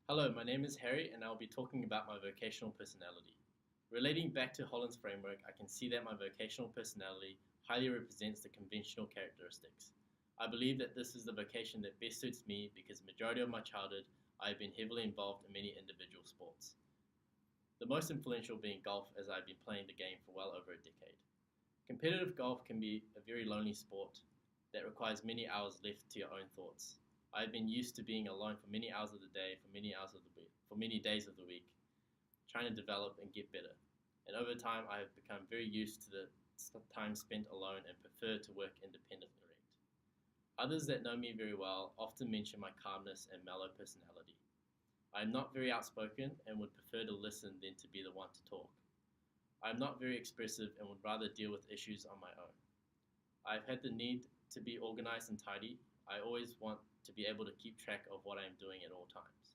Hello, my name is Harry and I'll be talking about my vocational personality. Relating back to Holland's framework, I can see that my vocational personality highly represents the conventional characteristics. I believe that this is the vocation that best suits me because the majority of my childhood I have been heavily involved in many individual sports. The most influential being golf, as I've been playing the game for well over a decade. Competitive golf can be a very lonely sport that requires many hours left to your own thoughts. I've been used to being alone for many hours of the day, for many hours of the week, for many days of the week, trying to develop and get better. And over time, I have become very used to the time spent alone and prefer to work independently. Others that know me very well often mention my calmness and mellow personality. I am not very outspoken and would prefer to listen than to be the one to talk. I am not very expressive and would rather deal with issues on my own. I've had the need to be organized and tidy. I always want to be able to keep track of what I am doing at all times.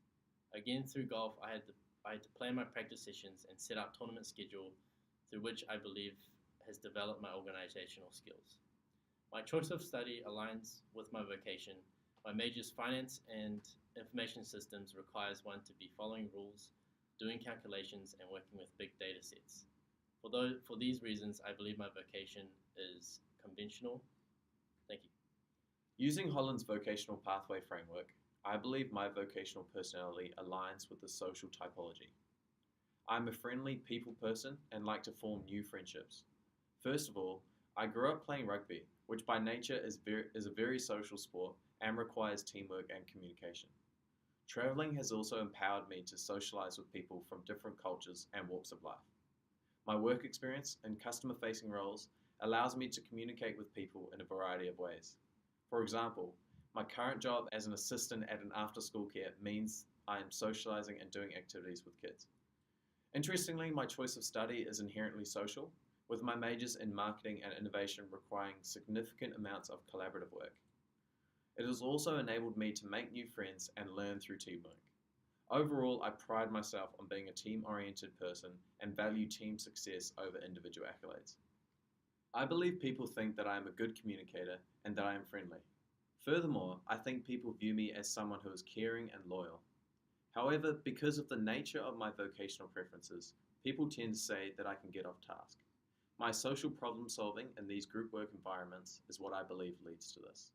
Again, through golf, I had to plan my practice sessions and set out tournament schedule through which I believe has developed my organizational skills. My choice of study aligns with my vocation. My major is finance and information systems requires one to be following rules, doing calculations, and working with big data sets. For these reasons, I believe my vocation is conventional. Thank you. Using Holland's vocational pathway framework, I believe my vocational personality aligns with the social typology. I'm a friendly people person and like to form new friendships. First of all, I grew up playing rugby, which by nature is a very social sport and requires teamwork and communication. Traveling has also empowered me to socialize with people from different cultures and walks of life. My work experience in customer facing roles allows me to communicate with people in a variety of ways. For example, my current job as an assistant at an after school care means I am socializing and doing activities with kids. Interestingly, my choice of study is inherently social, with my majors in marketing and innovation requiring significant amounts of collaborative work. It has also enabled me to make new friends and learn through teamwork. Overall, I pride myself on being a team oriented person and value team success over individual accolades. I believe people think that I am a good communicator and that I am friendly. Furthermore, I think people view me as someone who is caring and loyal. However, because of the nature of my vocational preferences, people tend to say that I can get off task. My social problem solving in these group work environments is what I believe leads to this.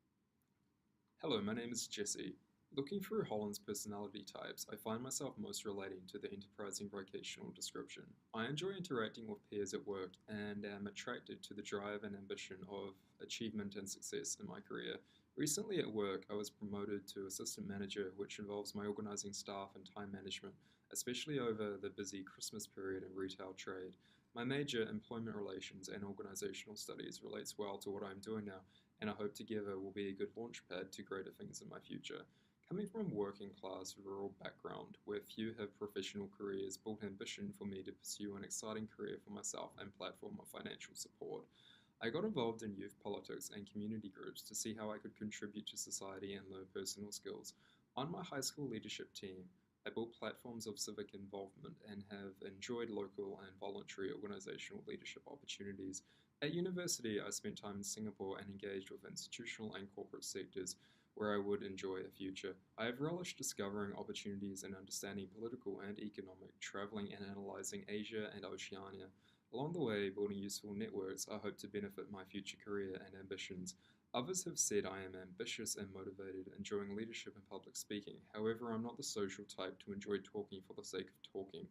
Hello, my name is Jesse. Looking through Holland's personality types, I find myself most relating to the enterprising vocational description. I enjoy interacting with peers at work and am attracted to the drive and ambition of achievement and success in my career. Recently at work, I was promoted to assistant manager, which involves my organising staff and time management, especially over the busy Christmas period in retail trade. My major, employment relations and organisational studies, relates well to what I'm doing now, and I hope together will be a good launchpad to greater things in my future. Coming from a working class rural background where few have professional careers built ambition for me to pursue an exciting career for myself and platform of financial support. I got involved in youth politics and community groups to see how I could contribute to society and learn personal skills. On my high school leadership team, I built platforms of civic involvement and have enjoyed local and voluntary organizational leadership opportunities. At university, I spent time in Singapore and engaged with institutional and corporate sectors where I would enjoy a future. I have relished discovering opportunities and understanding political and economic, traveling and analyzing Asia and Oceania. Along the way, building useful networks, I hope to benefit my future career and ambitions. Others have said I am ambitious and motivated, enjoying leadership and public speaking. However, I'm not the social type to enjoy talking for the sake of talking.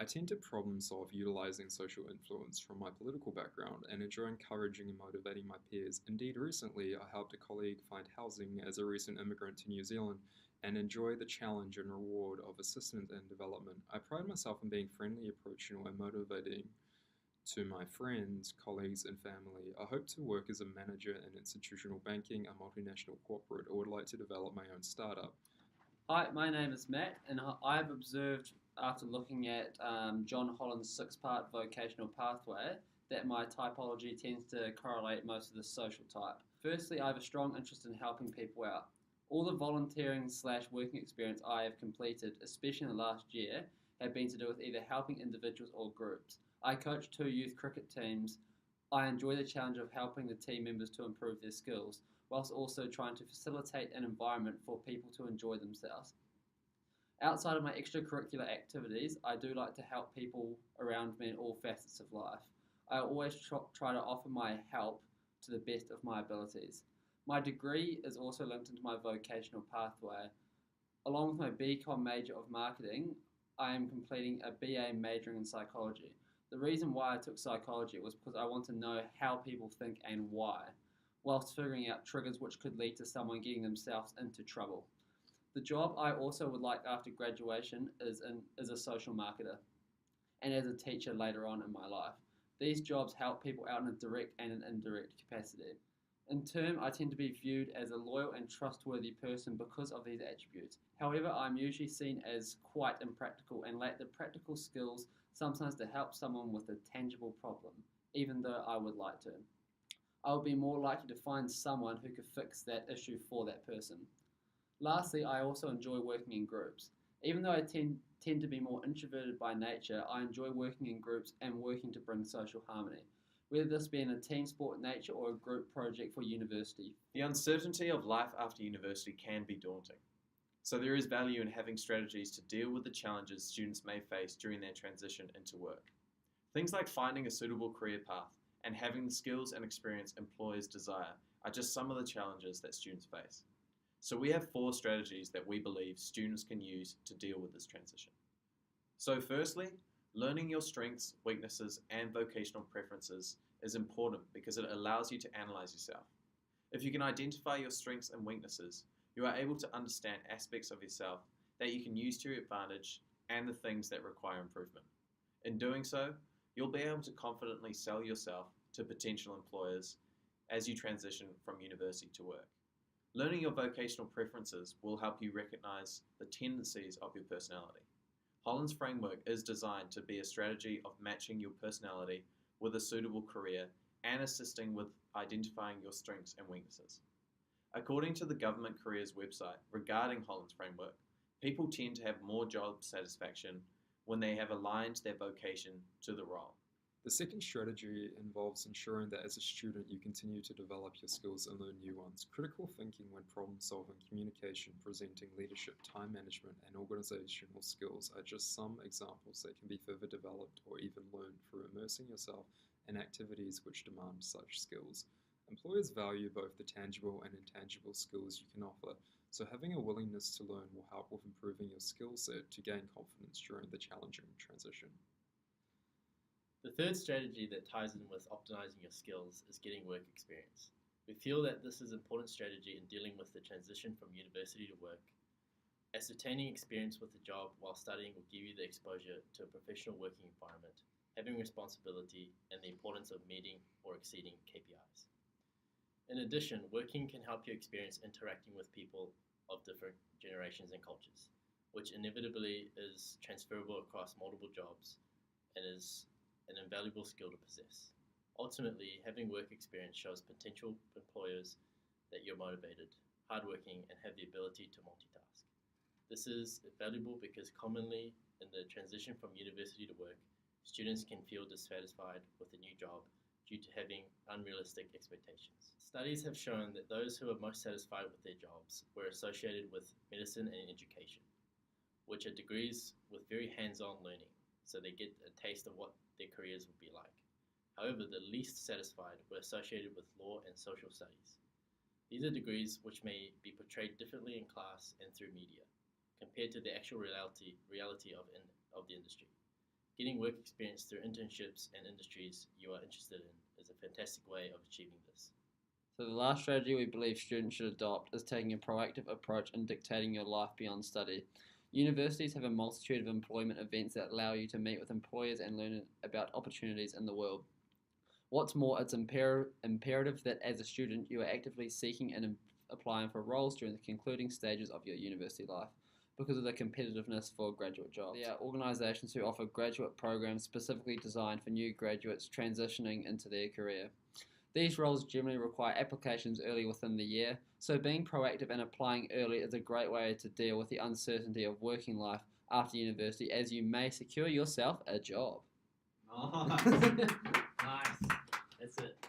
I tend to problem solve utilizing social influence from my political background and enjoy encouraging and motivating my peers. Indeed, recently I helped a colleague find housing as a recent immigrant to New Zealand and enjoy the challenge and reward of assistance and development. I pride myself in being friendly, approachable, and motivating to my friends, colleagues, and family. I hope to work as a manager in institutional banking, a multinational corporate, or would like to develop my own startup. Hi, my name is Matt, and I've observed after looking at John Holland's six-part vocational pathway that my typology tends to correlate most of the social type. Firstly, I have a strong interest in helping people out. All the volunteering / working experience I have completed, especially in the last year, have been to do with either helping individuals or groups. I coach 2 youth cricket teams. I enjoy the challenge of helping the team members to improve their skills, whilst also trying to facilitate an environment for people to enjoy themselves. Outside of my extracurricular activities, I do like to help people around me in all facets of life. I always try to offer my help to the best of my abilities. My degree is also linked into my vocational pathway. Along with my BCom major of marketing, I am completing a BA majoring in psychology. The reason why I took psychology was because I want to know how people think and why, whilst figuring out triggers which could lead to someone getting themselves into trouble. The job I also would like after graduation is a social marketer and as a teacher later on in my life. These jobs help people out in a direct and an indirect capacity. In turn, I tend to be viewed as a loyal and trustworthy person because of these attributes. However, I'm usually seen as quite impractical and lack the practical skills sometimes to help someone with a tangible problem, even though I would like to. I would be more likely to find someone who could fix that issue for that person. Lastly, I also enjoy working in groups. Even though I tend to be more introverted by nature, I enjoy working in groups and working to bring social harmony, whether this be in a team sport nature or a group project for university. The uncertainty of life after university can be daunting. So there is value in having strategies to deal with the challenges students may face during their transition into work. Things like finding a suitable career path and having the skills and experience employers desire are just some of the challenges that students face. So we have 4 strategies that we believe students can use to deal with this transition. So firstly, learning your strengths, weaknesses, and vocational preferences is important because it allows you to analyze yourself. If you can identify your strengths and weaknesses, you are able to understand aspects of yourself that you can use to your advantage and the things that require improvement. In doing so, you'll be able to confidently sell yourself to potential employers as you transition from university to work. Learning your vocational preferences will help you recognize the tendencies of your personality. Holland's framework is designed to be a strategy of matching your personality with a suitable career and assisting with identifying your strengths and weaknesses. According to the Government Careers website regarding Holland's framework, people tend to have more job satisfaction when they have aligned their vocation to the role. The second strategy involves ensuring that as a student you continue to develop your skills and learn new ones. Critical thinking when problem solving, communication, presenting, leadership, time management, and organizational skills are just some examples that can be further developed or even learned through immersing yourself in activities which demand such skills. Employers value both the tangible and intangible skills you can offer, so having a willingness to learn will help with improving your skill set to gain confidence during the challenging transition. The third strategy that ties in with optimizing your skills is getting work experience. We feel that this is an important strategy in dealing with the transition from university to work. Ascertaining experience with the job while studying will give you the exposure to a professional working environment, having responsibility, and the importance of meeting or exceeding KPIs. In addition, working can help you experience interacting with people of different generations and cultures, which inevitably is transferable across multiple jobs and is an invaluable skill to possess. Ultimately, having work experience shows potential employers that you're motivated, hardworking, and have the ability to multitask. This is valuable because commonly in the transition from university to work, students can feel dissatisfied with a new job due to having unrealistic expectations. Studies have shown that those who are most satisfied with their jobs were associated with medicine and education, which are degrees with very hands-on learning, so they get a taste of what their careers would be like. However, the least satisfied were associated with law and social studies. These are degrees which may be portrayed differently in class and through media, compared to the actual reality of the industry. Getting work experience through internships and industries you are interested in is a fantastic way of achieving this. So the last strategy we believe students should adopt is taking a proactive approach in dictating your life beyond study. Universities have a multitude of employment events that allow you to meet with employers and learn about opportunities in the world. What's more, it's imperative that as a student you are actively seeking and applying for roles during the concluding stages of your university life because of the competitiveness for graduate jobs. There are organisations who offer graduate programs specifically designed for new graduates transitioning into their career. These roles generally require applications early within the year, so being proactive and applying early is a great way to deal with the uncertainty of working life after university, as you may secure yourself a job. Nice. Nice. That's it.